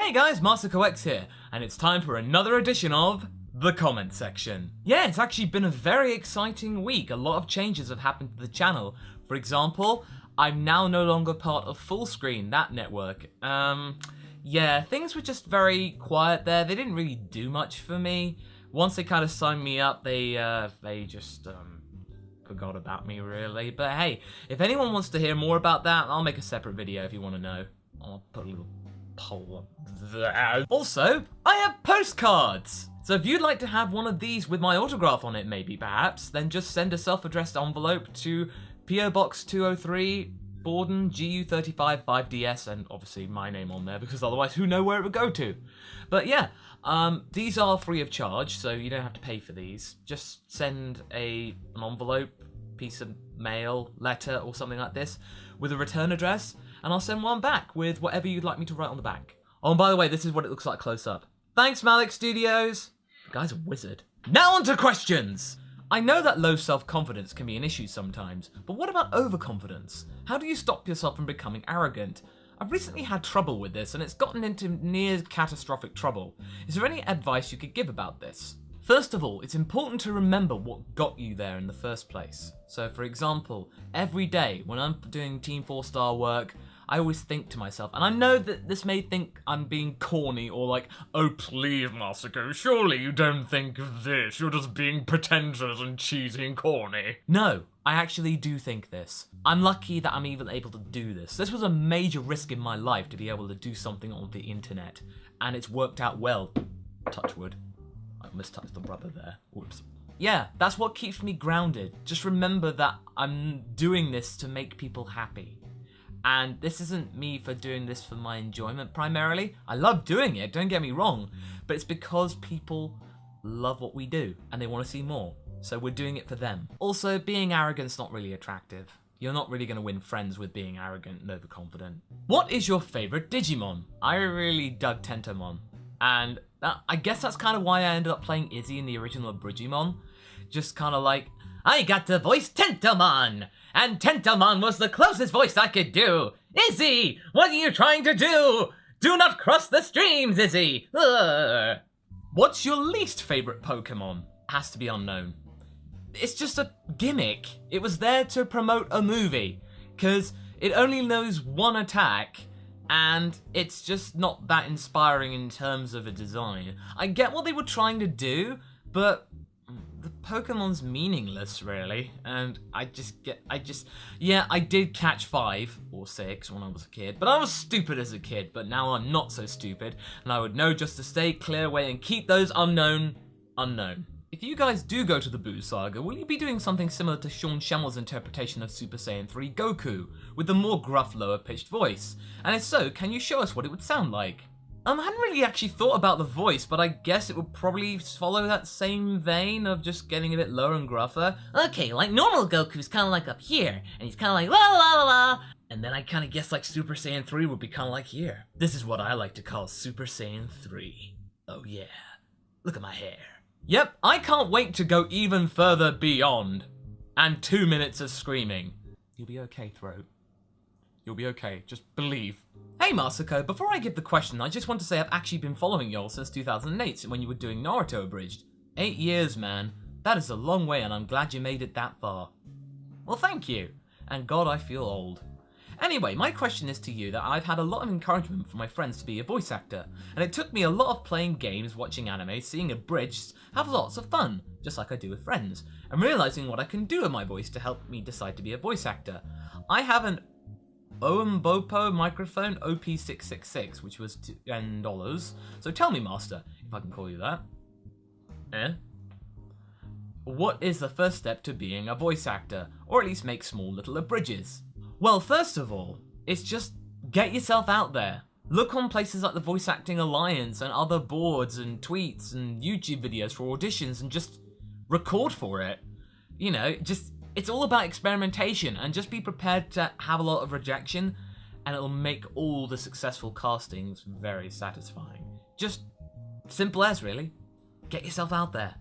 Hey guys, MasterCoX here, and it's time for another edition of the comment section. Yeah, it's actually been a very exciting week. A lot of changes have happened to the channel. For example, I'm now no longer part of Fullscreen, that network. Yeah, things were just very quiet there. They didn't really do much for me. Once they kind of signed me up, they just forgot about me, really. But hey, if anyone wants to hear more about that, I'll make a separate video if you want to know. I'll put a little poll up there. Also, I have postcards! So if you'd like to have one of these with my autograph on it, maybe, perhaps, then just send a self-addressed envelope to PO Box 203, BORDON, GU35 5DS, and obviously my name on there, because otherwise who knows where it would go to. But yeah, these are free of charge, so you don't have to pay for these. Just send an envelope, piece of mail, letter, or something like this, with a return address, and I'll send one back with whatever you'd like me to write on the back. Oh, and by the way, this is what it looks like close up. Thanks, Malik Studios! The guy's a wizard. Now on to questions! I know that low self-confidence can be an issue sometimes, but what about overconfidence? How do you stop yourself from becoming arrogant? I've recently had trouble with this, and it's gotten into near catastrophic trouble. Is there any advice you could give about this? First of all, it's important to remember what got you there in the first place. So for example, every day when I'm doing Team 4-star work, I always think to myself, and I know that this may think I'm being corny or like, oh please Masako, surely you don't think of this, you're just being pretentious and cheesy and corny. No, I actually do think this. I'm lucky that I'm even able to do this. This was a major risk in my life to be able to do something on the internet, and it's worked out well. Touch wood. I almost touched the rubber there. Whoops. Yeah, that's what keeps me grounded. Just remember that I'm doing this to make people happy. And this isn't me for doing this for my enjoyment primarily. I love doing it, don't get me wrong, but it's because people love what we do and they want to see more. So we're doing it for them. Also, being arrogant's not really attractive. You're not really going to win friends with being arrogant and overconfident. What is your favorite Digimon? I really dug Tentomon. And I guess that's kind of why I ended up playing Izzy in the original Abridgimon. Just kind of like, I got to voice Tentomon! And Tentomon was the closest voice I could do! Izzy! What are you trying to do? Do not cross the streams, Izzy! Ugh. What's your least favorite Pokemon? Has to be Unown. It's just a gimmick. It was there to promote a movie. Cause it only knows one attack, and it's just not that inspiring in terms of a design. I get what they were trying to do, but the Pokemon's meaningless, really, and I did catch 5 or 6 when I was a kid, but I was stupid as a kid, but now I'm not so stupid, and I would know just to stay clear away and keep those unknown. If you guys do go to the Boo Saga, will you be doing something similar to Sean Schemmel's interpretation of Super Saiyan 3 Goku, with the more gruff, lower-pitched voice? And if so, can you show us what it would sound like? I hadn't really actually thought about the voice, but I guess it would probably follow that same vein of just getting a bit lower and gruffer. Okay, like normal Goku's kind of like up here, and he's kind of like la la la la, and then I kind of guess like Super Saiyan 3 would be kind of like here. This is what I like to call Super Saiyan 3. Oh yeah, look at my hair. Yep, I can't wait to go even further beyond. And 2 minutes of screaming. You'll be okay, Throat. You'll be okay, just believe. Hey Masako, before I give the question, I just want to say I've actually been following y'all since 2008 when you were doing Naruto Abridged. 8 years, man. That is a long way, and I'm glad you made it that far. Well, thank you. And God, I feel old. Anyway, my question is to you that I've had a lot of encouragement from my friends to be a voice actor, and it took me a lot of playing games, watching anime, seeing Abridged, have lots of fun, just like I do with friends, and realizing what I can do with my voice to help me decide to be a voice actor. I have an Bopo microphone OP666, which was $10. So tell me, Master, if I can call you that. What is the first step to being a voice actor, or at least make small little abridges? Well, first of all, it's just get yourself out there. Look on places like the Voice Acting Alliance and other boards and tweets and YouTube videos for auditions and just record for it. You know, it's all about experimentation, and just be prepared to have a lot of rejection, and it'll make all the successful castings very satisfying. Just simple as, really. Get yourself out there.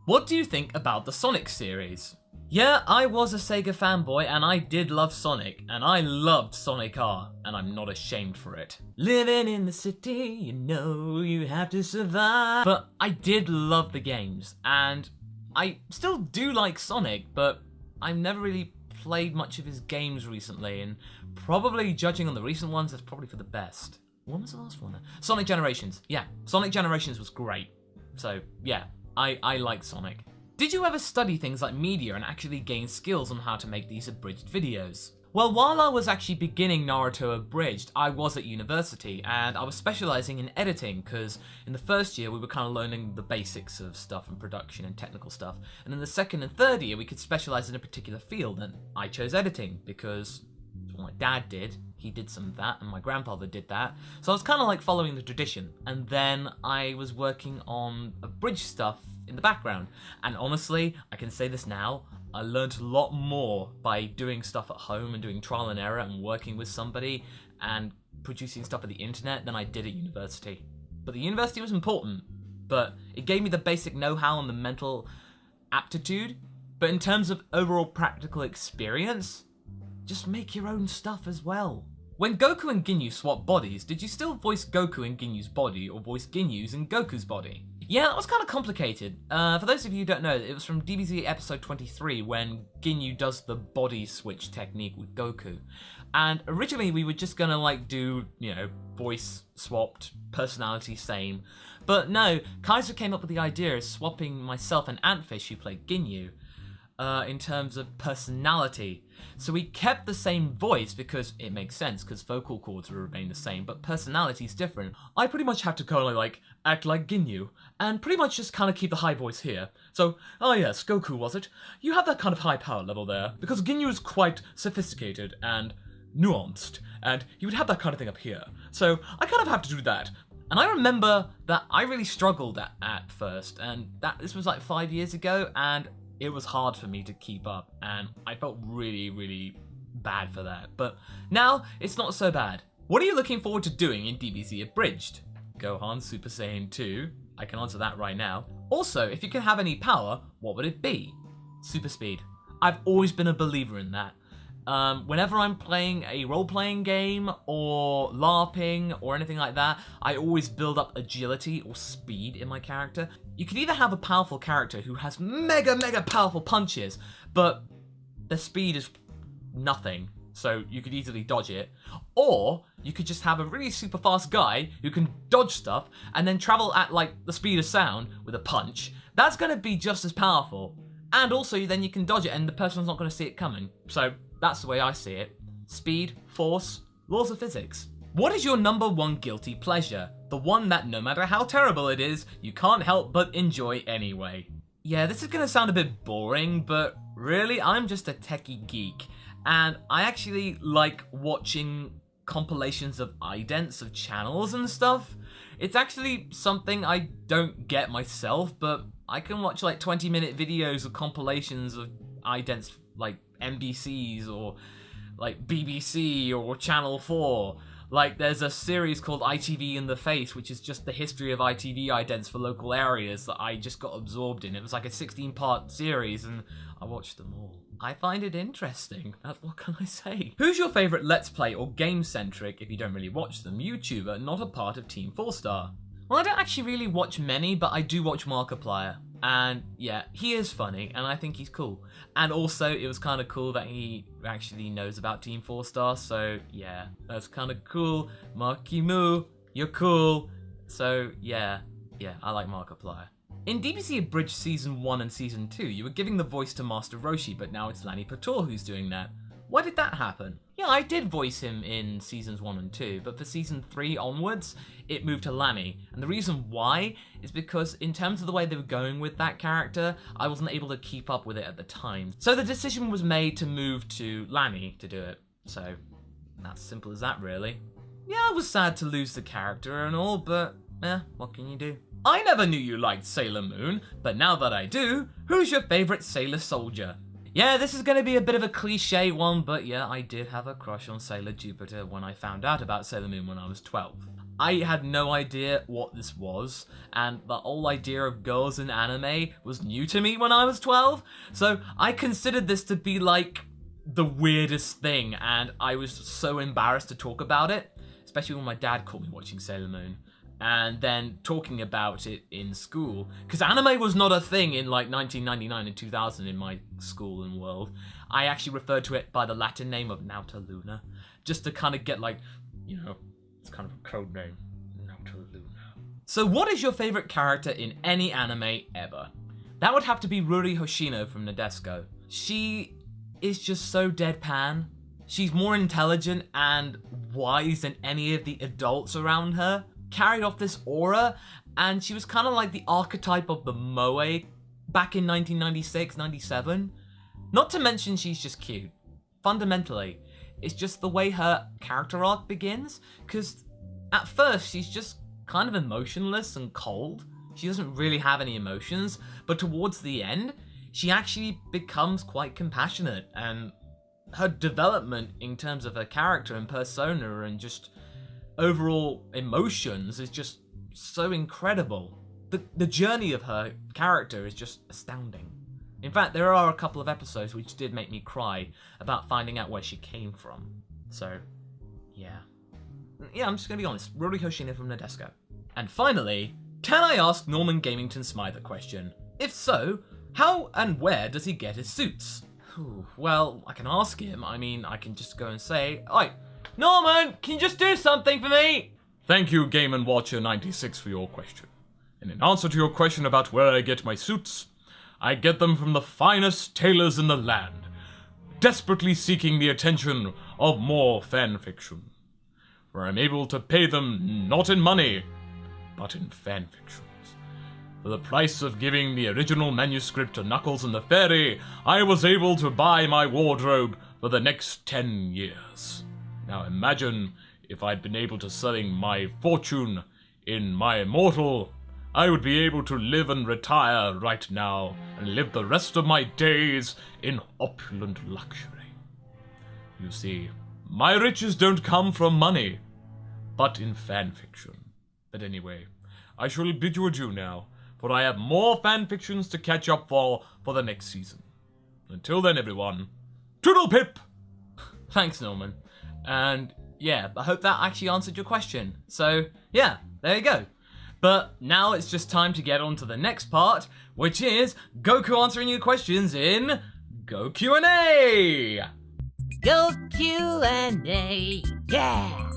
What do you think about the Sonic series? Yeah, I was a Sega fanboy and I did love Sonic, and I loved Sonic R, and I'm not ashamed for it. Living in the city, you know you have to survive. But I did love the games, and I still do like Sonic, but I've never really played much of his games recently, and probably judging on the recent ones, that's probably for the best. When was the last one? Sonic Generations. Yeah, Sonic Generations was great. So yeah, I like Sonic. Did you ever study things like media and actually gain skills on how to make these abridged videos? Well, while I was actually beginning Naruto Abridged, I was at university and I was specializing in editing, because in the first year we were kind of learning the basics of stuff and production and technical stuff, and in the second and third year we could specialize in a particular field, and I chose editing because that's what my dad did. He did some of that and my grandfather did that, so I was kind of like following the tradition, and then I was working on abridged stuff in the background, and honestly, I can say this now, I learned a lot more by doing stuff at home and doing trial and error and working with somebody and producing stuff for the internet than I did at university. But the university was important, but it gave me the basic know-how and the mental aptitude, but in terms of overall practical experience, just make your own stuff as well. When Goku and Ginyu swapped bodies, did you still voice Goku in Ginyu's body or voice Ginyu's in Goku's body? Yeah, that was kind of complicated. For those of you who don't know, it was from DBZ episode 23 when Ginyu does the body switch technique with Goku. And originally we were just gonna like do, you know, voice swapped, personality same. But no, Kaiser came up with the idea of swapping myself and Antfish, who played Ginyu, in terms of personality. So we kept the same voice because it makes sense, because vocal cords will remain the same, but personality's different. I pretty much had to kind of like act like Ginyu, and pretty much just kind of keep the high voice here. So, oh yes, Goku was it? You have that kind of high power level there, because Ginyu is quite sophisticated and nuanced, and he would have that kind of thing up here. So I kind of have to do that. And I remember that I really struggled at first, and this was like 5 years ago, and it was hard for me to keep up, and I felt really, really bad for that. But now, it's not so bad. What are you looking forward to doing in DBZ Abridged? Gohan Super Saiyan 2? I can answer that right now. Also, if you could have any power, what would it be? Super speed. I've always been a believer in that. Whenever I'm playing a role-playing game or LARPing or anything like that, I always build up agility or speed in my character. You can either have a powerful character who has mega powerful punches, but their speed is nothing, so you could easily dodge it. Or you could just have a really super fast guy who can dodge stuff and then travel at like the speed of sound with a punch. That's gonna be just as powerful. And also then you can dodge it and the person's not gonna see it coming. So that's the way I see it. Speed, force, laws of physics. What is your #1 guilty pleasure? The one that no matter how terrible it is, you can't help but enjoy anyway. Yeah, this is gonna sound a bit boring, but really, I'm just a techie geek. And I actually like watching compilations of idents of channels and stuff. It's actually something I don't get myself, but I can watch like 20-minute videos of compilations of idents like NBC's or like BBC or Channel 4. Like there's a series called ITV in the Face, which is just the history of ITV idents for local areas that I just got absorbed in. It was like a 16-part series and I watched them all. I find it interesting. What can I say? Who's your favourite Let's Play or game-centric, if you don't really watch them, YouTuber not a part of Team 4-Star? Well, I don't actually really watch many, but I do watch Markiplier. And yeah, he is funny, and I think he's cool. And also, it was kind of cool that he actually knows about Team 4-Star, so yeah, that's kind of cool. Marky Moo, you're cool. So yeah, I like Markiplier. In DBZ Abridged Season 1 and Season 2, you were giving the voice to Master Roshi, but now it's Lanny Pator who's doing that. Why did that happen? Yeah, I did voice him in Seasons 1 and 2, but for Season 3 onwards, it moved to Lanny. And the reason why is because in terms of the way they were going with that character, I wasn't able to keep up with it at the time. So the decision was made to move to Lanny to do it. So, that's simple as that, really. Yeah, I was sad to lose the character and all, but what can you do? I never knew you liked Sailor Moon, but now that I do, who's your favourite Sailor Soldier? Yeah, this is going to be a bit of a cliche one, but yeah, I did have a crush on Sailor Jupiter when I found out about Sailor Moon when I was 12. I had no idea what this was, and the whole idea of girls in anime was new to me when I was 12, so I considered this to be like the weirdest thing, and I was so embarrassed to talk about it, especially when my dad caught me watching Sailor Moon, and then talking about it in school, because anime was not a thing in like 1999 and 2000 in my school and world. I actually referred to it by the Latin name of Nauta Luna, just to kind of get like, you know, it's kind of a code name, Nauta Luna. So what is your favorite character in any anime ever? That would have to be Ruri Hoshino from Nadesico. She is just so deadpan. She's more intelligent and wise than any of the adults around her. Carried off this aura, and she was kind of like the archetype of the moe back in 1996, 97. Not to mention she's just cute. Fundamentally, it's just the way her character arc begins, because at first she's just kind of emotionless and cold. She doesn't really have any emotions, but towards the end, she actually becomes quite compassionate, and her development in terms of her character and persona and just overall emotions is just so incredible. The journey of her character is just astounding. In fact, there are a couple of episodes which did make me cry about finding out where she came from. So, yeah. Yeah, I'm just gonna be honest. Ruri Hoshino from Nadesico. And finally, can I ask Norman Gamington Smythe a question? If so, how and where does he get his suits? Well, I can ask him. I mean, I can just go and say, "Oi, Norman, can you just do something for me?" Thank you, Game & Watcher 96, for your question. And in answer to your question about where I get my suits, I get them from the finest tailors in the land, desperately seeking the attention of more fanfiction, where I'm able to pay them not in money, but in fanfictions. For the price of giving the original manuscript to Knuckles and the Fairy, I was able to buy my wardrobe for the next 10 years. Now imagine if I'd been able to selling my fortune in my immortal, I would be able to live and retire right now and live the rest of my days in opulent luxury. You see, my riches don't come from money, but in fanfiction. But anyway, I shall bid you adieu now, for I have more fanfictions to catch up for the next season. Until then, everyone, toodle pip! Thanks, Norman. And yeah, I hope that actually answered your question. So yeah, there you go. But now it's just time to get on to the next part, which is Goku answering your questions in goQ&A! goQ&A, yeah!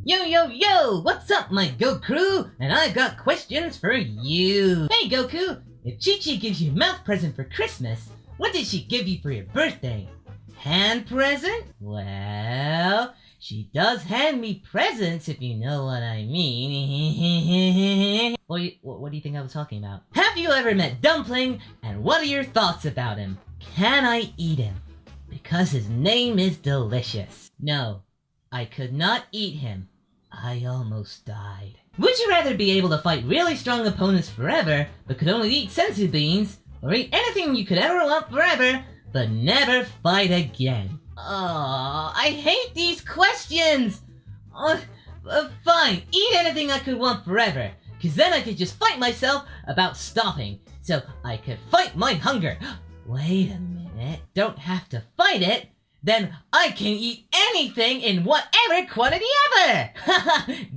Yo, what's up, my Go crew? And I got questions for you. Hey, Goku, if Chi-Chi gives you a mouth present for Christmas, what did she give you for your birthday? Hand present? Well, she does hand me presents, if you know what I mean. What do you think I was talking about? Have you ever met Dumpling, and what are your thoughts about him? Can I eat him? Because his name is delicious. No, I could not eat him. I almost died. Would you rather be able to fight really strong opponents forever, but could only eat senzu beans, or eat anything you could ever want forever, but never fight again? Oh, I hate these questions! Fine, eat anything I could want forever, cause then I could just fight myself about stopping, so I could fight my hunger. Wait a minute, don't have to fight it, then I can eat anything in whatever quantity ever!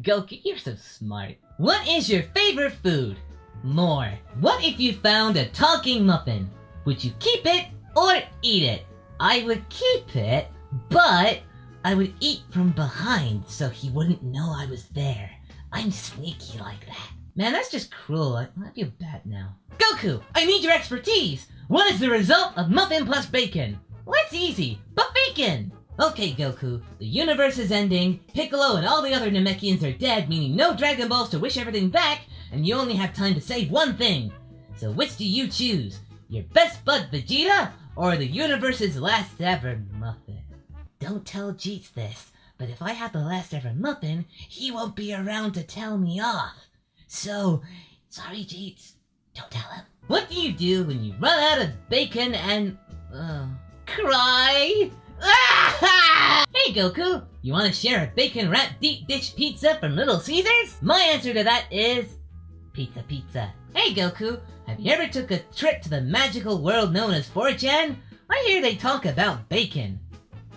Goku, you're so smart. What is your favorite food? More, what if you found a talking muffin? Would you keep it or eat it? I would keep it, but I would eat from behind so he wouldn't know I was there. I'm sneaky like that. Man, that's just cruel. I feel bad now. Goku, I need your expertise. What is the result of muffin plus bacon? Well, that's easy, but bacon! Okay, Goku, the universe is ending, Piccolo and all the other Namekians are dead, meaning no Dragon Balls to wish everything back, and you only have time to save one thing. So which do you choose? Your best bud Vegeta, or the universe's last ever muffin? Don't tell Jeets this, but if I have the last ever muffin, he won't be around to tell me off. So, sorry Jeets, don't tell him. What do you do when you run out of bacon and... cry? Hey Goku, you want to share a bacon-wrapped deep dish pizza from Little Caesars? My answer to that is pizza pizza. Hey Goku, have you ever took a trip to the magical world known as 4chan? I hear they talk about bacon.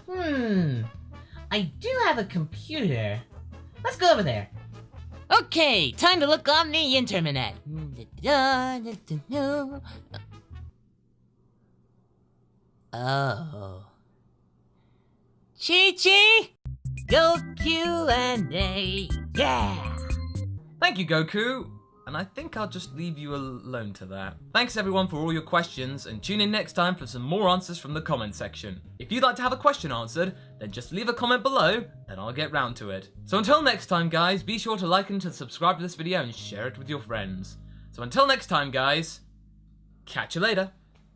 I do have a computer. Let's go over there. Okay, time to look on the internet. Oh. Chi-Chi! goQ&A, yeah! Thank you, Goku. And I think I'll just leave you alone to that. Thanks everyone for all your questions, and tune in next time for some more answers from the comment section. If you'd like to have a question answered, then just leave a comment below, and I'll get round to it. So until next time guys, be sure to like and to subscribe to this video and share it with your friends. So until next time guys, catch you later.